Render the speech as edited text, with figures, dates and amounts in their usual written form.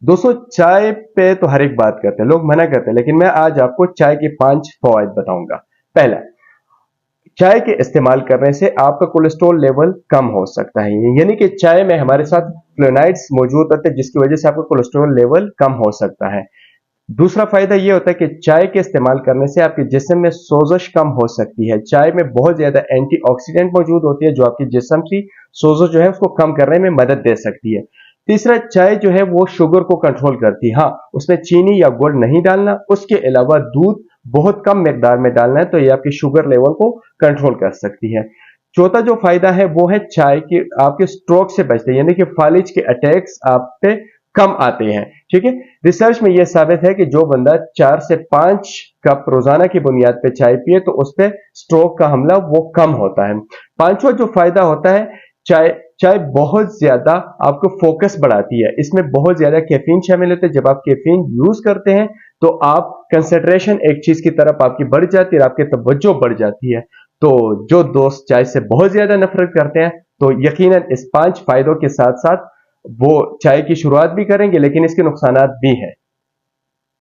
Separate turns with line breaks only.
दोस्तों चाय पे तो हर एक बात करते हैं, लोग मना करते हैं, लेकिन मैं आज आपको चाय के 5 फवायद बताऊंगा। पहला, चाय के इस्तेमाल करने से आपका कोलेस्ट्रॉल लेवल कम हो सकता है, यानी कि चाय में हमारे साथ फ्लोनाइड्स मौजूद होते हैं जिसकी वजह से आपका कोलेस्ट्रॉल लेवल कम हो सकता है। दूसरा फायदा यह होता है कि चाय के इस्तेमाल करने से आपके जिस्म में सोजश कम हो सकती है। चाय में बहुत ज्यादा एंटीऑक्सीडेंट मौजूद होती है जो आपके जिस्म की सोजश जो है उसको कम करने में मदद दे सकती है। तीसरा, चाय जो है वो शुगर को कंट्रोल करती है। हाँ, उसमें चीनी या गुड़ नहीं डालना, उसके अलावा दूध बहुत कम मिकदार में डालना है, तो ये आपकी शुगर लेवल को कंट्रोल कर सकती है। चौथा जो फायदा है वो है चाय की आपके स्ट्रोक से बचते हैं, यानी कि फालिज के अटैक्स आप पे कम आते हैं। ठीक है, रिसर्च में यह साबित है कि जो बंदा 4 से 5 कप रोजाना की बुनियाद पे चाय पिए तो उस पे स्ट्रोक का हमला वो कम होता है। पांचवा जो फायदा होता है, चाय चाय बहुत ज्यादा आपको फोकस बढ़ाती है। इसमें बहुत ज्यादा कैफीन शामिल होते हैं। जब आप कैफीन यूज करते हैं तो आप कंसंट्रेशन एक चीज की तरफ आपकी बढ़ जाती है और आपकी तवज्जो बढ़ जाती है। तो जो दोस्त चाय से बहुत ज्यादा नफरत करते हैं तो यकीनन इस 5 फायदों के साथ साथ वो चाय की शुरुआत भी करेंगे, लेकिन इसके नुकसानात भी हैं।